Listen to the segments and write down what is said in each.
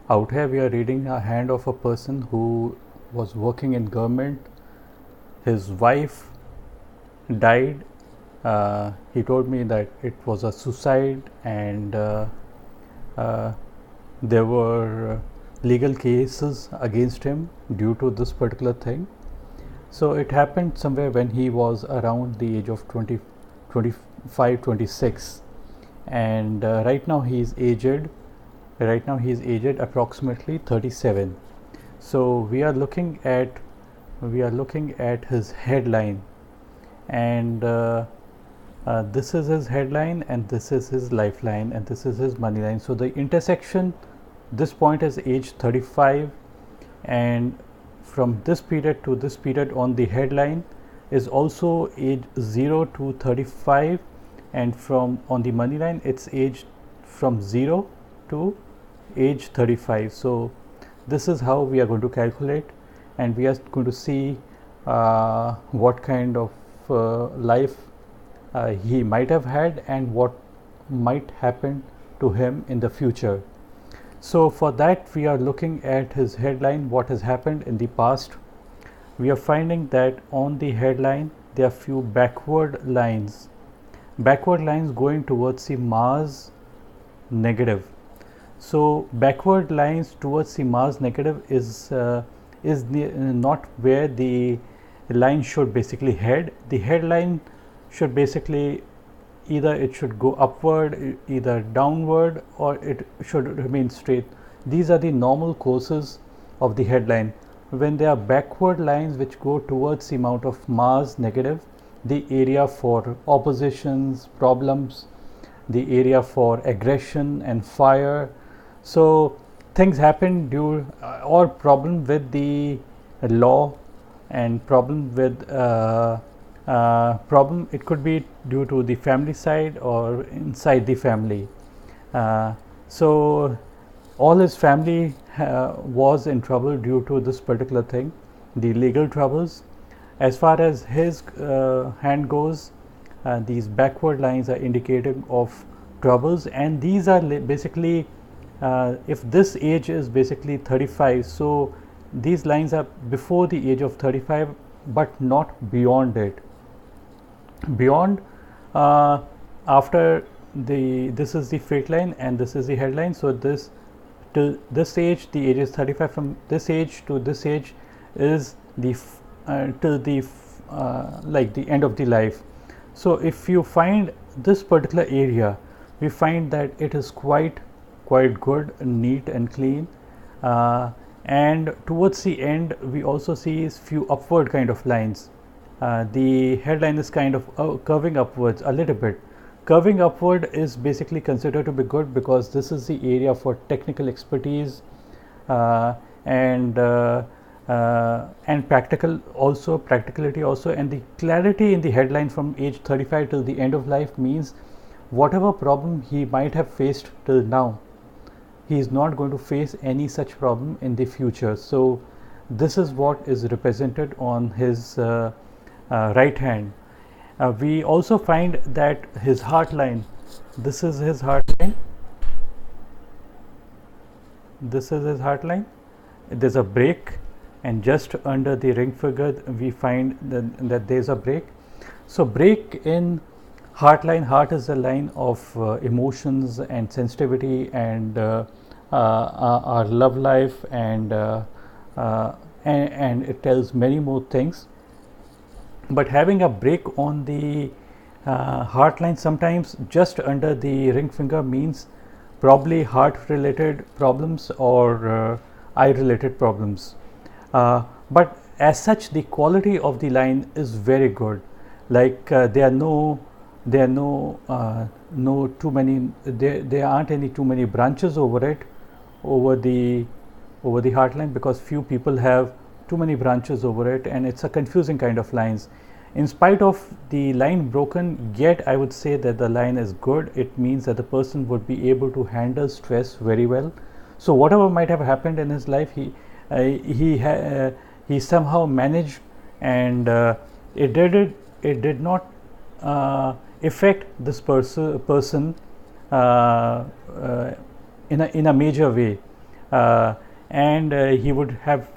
Out here we are reading a hand of a person who was working in government. His wife died. He told me that it was a suicide, and uh, there were legal cases against him due to this particular thing. So it happened somewhere when he was around the age of 20, 25, 26, and right now he is aged. Right now he is aged approximately 37. So we are looking at his headline, and this is his headline, and this is his lifeline, and this is his money line. So the intersection, this point is age 35, and from this period to this period on the headline is also age 0 to 35, and from on the money line it's age from 0 to age 35. So this is how we are going to calculate, and we are going to see what kind of life he might have had and what might happen to him in the future. So for that we are looking at his headline, what has happened in the past. We are finding that on the headline there are few backward lines going towards the Mars negative. So backward lines towards the Mars negative is not where the line should basically head. The headline should basically either it should go upward, either downward, or it should remain straight. These are the normal courses of the headline. When there are backward lines which go towards the amount of Mars negative, the area for oppositions, problems, the area for aggression and fire. So things happen due or problem with the law, and problem with problem, it could be due to the family side or inside the family. So all his family was in trouble due to this particular thing, the legal troubles. As far as his hand goes, these backward lines are indicative of troubles, and these are basically if this age is basically 35, so these lines are before the age of 35 but not beyond it. Beyond, after this is the fake line and this is the headline. So this till this age, the age is 35. From this age to this age is the till the like the end of the life. So if you find this particular area, we find that it is quite good, neat and clean, and towards the end we also see few upward kind of lines. The headline is kind of curving upwards a little bit. Curving upward is basically considered to be good because this is the area for technical expertise, and practicality also, and the clarity in the headline from age 35 till the end of life means whatever problem he might have faced till now, he is not going to face any such problem in the future. So this is what is represented on his right hand. We also find that his heart line, this is his heart line, there's a break, and just under the ring finger we find that there's a break. So break in heart line, heart is the line of emotions and sensitivity and our love life, and it tells many more things. But having a break on the heart line sometimes just under the ring finger means probably heart related problems or eye related problems. But as such the quality of the line is very good. Like there aren't any too many branches over it, over the heart line, because few people have too many branches over it, and it's a confusing kind of lines. In spite of the line broken, yet I would say that the line is good. It means that the person would be able to handle stress very well. So whatever might have happened in his life, he somehow managed, and it did not affect this person in a major way. and he would have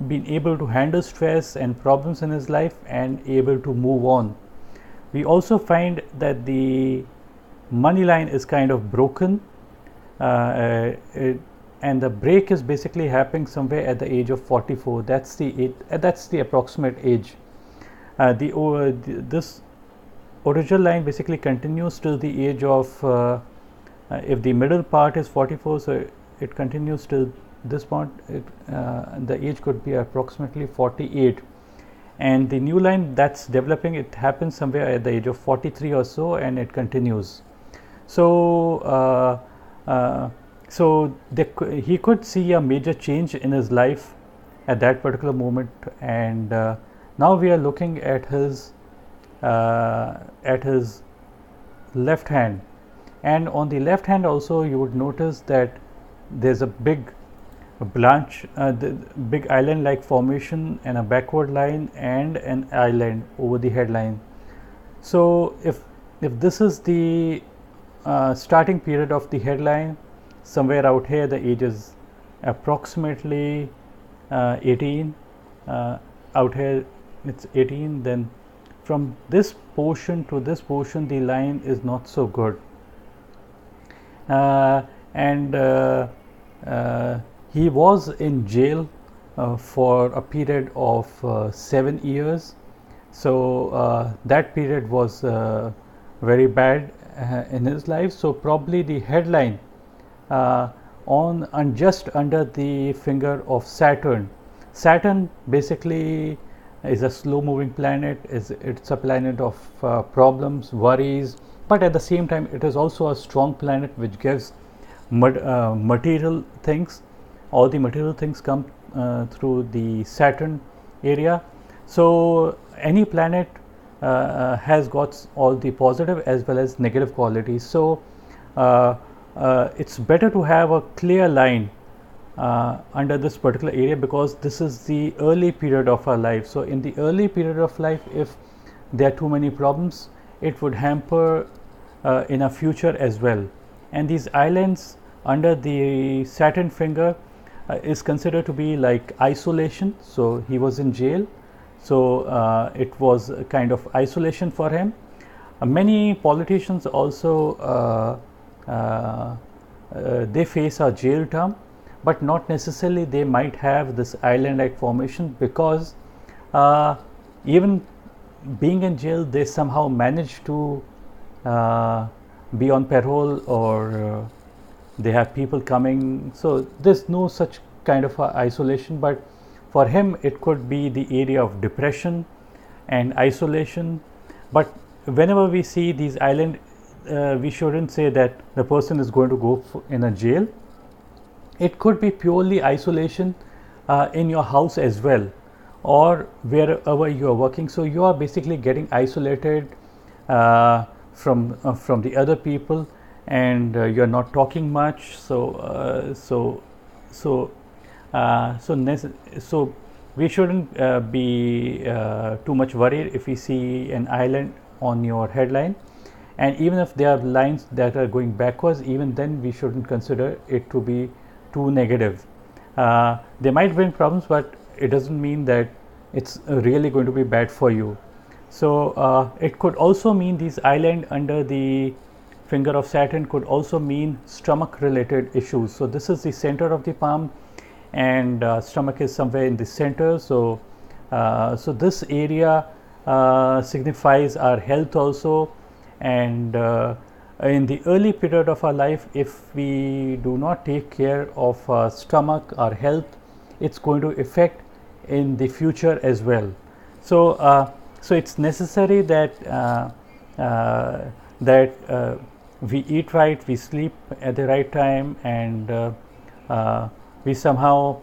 been able to handle stress and problems in his life and able to move on. We also find that the money line is kind of broken, and the break is basically happening somewhere at the age of 44. That's the approximate age. This original line basically continues till the age of if the middle part is 44, so it continues till this point. The age could be approximately 48, and the new line that's developing, it happens somewhere at the age of 43 or so, and it continues. So he could see a major change in his life at that particular moment, and now we are looking at his left hand, and on the left hand also you would notice that there's a big branch, the big island like formation, and a backward line and an island over the headline. So if this is the starting period of the headline, somewhere out here the age is approximately 18, out here it's 18, then from this portion to this portion the line is not so good, and he was in jail for a period of 7 years. So that period was very bad in his life. So probably the headline on just under the finger of Saturn. Saturn basically is a slow moving planet. It's a planet of problems, worries, but at the same time it is also a strong planet which gives material things. All the material things come through the Saturn area. So any planet has got all the positive as well as negative qualities. So it's better to have a clear line under this particular area, because this is the early period of our life. So in the early period of life, if there are too many problems, it would hamper in our future as well. And these islands under the Saturn finger is considered to be like isolation. So he was in jail, so it was a kind of isolation for him. Many politicians also they face a jail term, but not necessarily they might have this island like formation, because even being in jail they somehow manage to be on parole, or they have people coming. So there's no such kind of isolation, but for him it could be the area of depression and isolation. But whenever we see these islands, we shouldn't say that the person is going to go in a jail. It could be purely isolation in your house as well, or wherever you are working. So you are basically getting isolated from the other people, and you are not talking much. So we shouldn't be too much worried if we see an island on your headline. And even if there are lines that are going backwards, even then we shouldn't consider it to be too negative. There might be problems, but it doesn't mean that it's really going to be bad for you. So it could also mean these island under the finger of Saturn could also mean stomach related issues. So this is the center of the palm, and stomach is somewhere in the center. So this area signifies our health also. And in the early period of our life, if we do not take care of our stomach, our health, it's going to affect in the future as well. So so it's necessary that we eat right, we sleep at the right time, and we somehow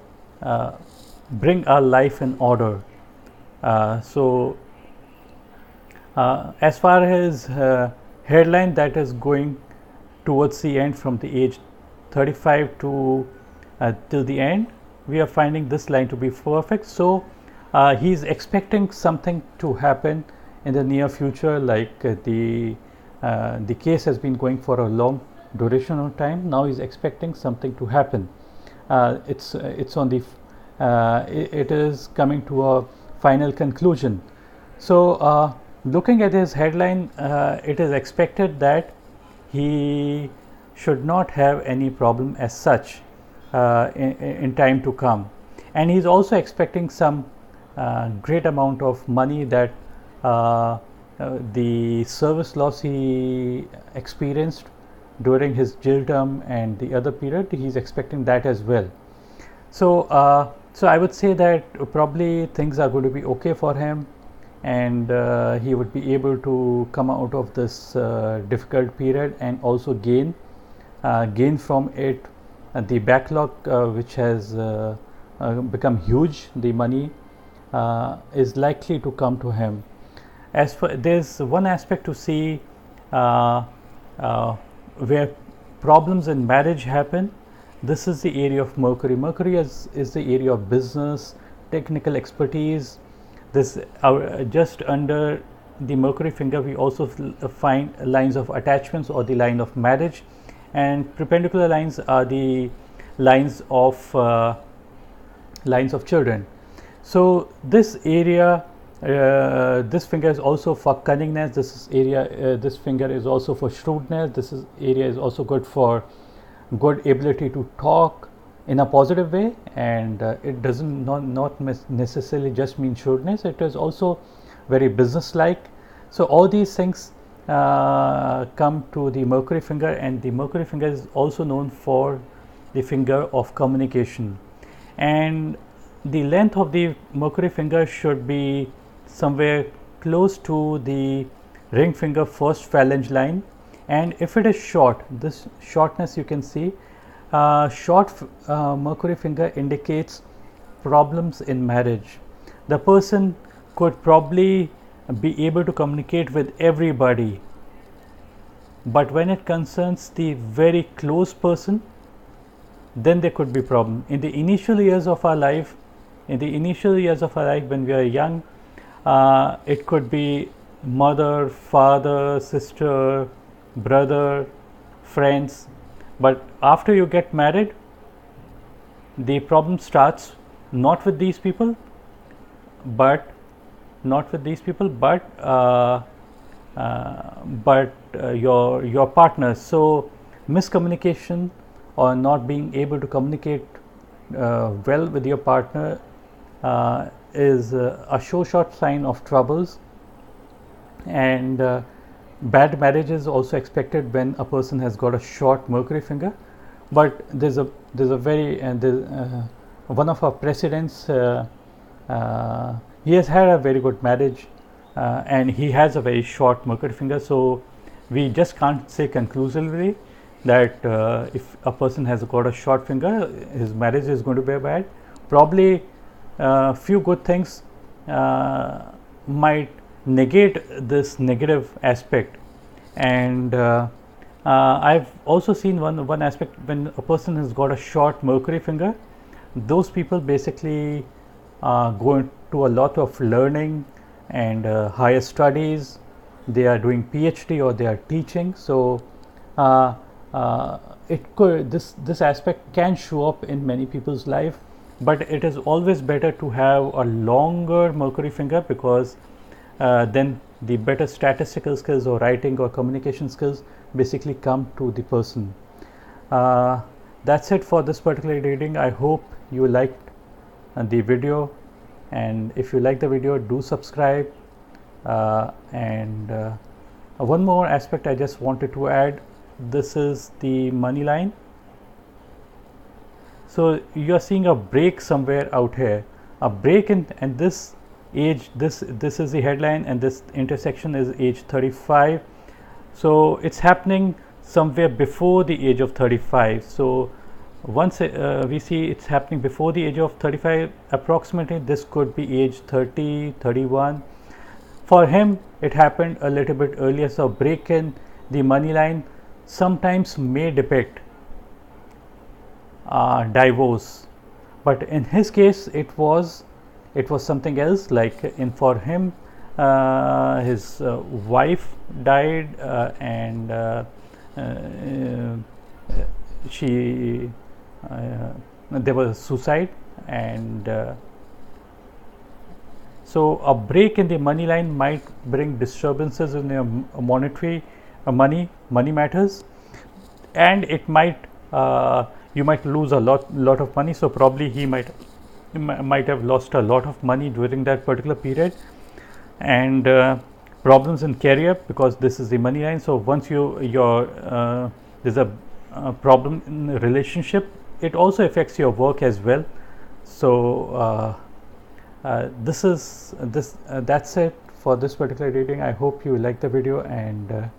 bring our life in order. As far as headline that is going towards the end, from the age 35 to till the end, we are finding this line to be perfect. So he is expecting something to happen in the near future, like the case has been going for a long duration of time. Now he is expecting something to happen. it's on the it is coming to a final conclusion. So looking at his headline, it is expected that he should not have any problem as such in time to come, and he's also expecting some great amount of money that the service loss he experienced during his jail term and the other period, he's expecting that as well. So I would say that probably things are going to be okay for him, and he would be able to come out of this difficult period and also gain from it the backlog which has become huge. The money is likely to come to him. As for, there's one aspect to see where problems in marriage happen. This is the area of Mercury. Mercury is the area of business, technical expertise. This just under the Mercury finger we also find lines of attachments or the line of marriage, and perpendicular lines are the lines of children. So this area, this finger is also for cunningness. This finger is also for shrewdness. Area is also good for good ability to talk in a positive way, and it doesn't not necessarily just mean shrewdness. It is also very business-like. So all these things come to the Mercury finger, and the Mercury finger is also known for the finger of communication, and the length of the Mercury finger should be somewhere close to the ring finger first phalange line. And if it is short, this shortness you can see, short Mercury finger indicates problems in marriage. The person could probably be able to communicate with everybody, but when it concerns the very close person, then there could be problem. In the initial years of our life, when we are young, it could be mother, father, sister, brother, friends, but after you get married, the problem starts not with these people, but your partners. So miscommunication or not being able to communicate well with your partner is a short sign of troubles, and bad marriage is also expected when a person has got a short Mercury finger. But there's a very one of our presidents, he has had a very good marriage and he has a very short Mercury finger, so we just can't say conclusively that if a person has got a short finger, his marriage is going to be bad. Probably few good things might negate this negative aspect, and I've also seen one aspect. When a person has got a short Mercury finger, those people basically go into a lot of learning and higher studies. They are doing PhD or they are teaching, so this aspect can show up in many people's life, but it is always better to have a longer Mercury finger, because then the better statistical skills or writing or communication skills basically come to the person. That's it for this particular reading. I hope you liked the video, and if you like the video, do subscribe. And one more aspect I just wanted to add. This is the money line. So you are seeing a break somewhere out here, a break in, and this age, this is the headline, and this intersection is age 35. So it's happening somewhere before the age of 35. So once we see it's happening before the age of 35, approximately this could be age 30, 31. For him it happened a little bit earlier. So break in the money line sometimes may depict divorce, but in his case it was something else. Like for him, his wife died, and she there was suicide, and so a break in the money line might bring disturbances in your monetary money matters, and it might you might lose a lot of money. So probably he might have lost a lot of money during that particular period, and problems in career, because this is the money line. So once there's a problem in the relationship, it also affects your work as well. So that's it for this particular reading. I hope you like the video, and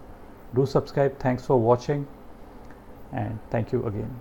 do subscribe. Thanks for watching, and thank you again.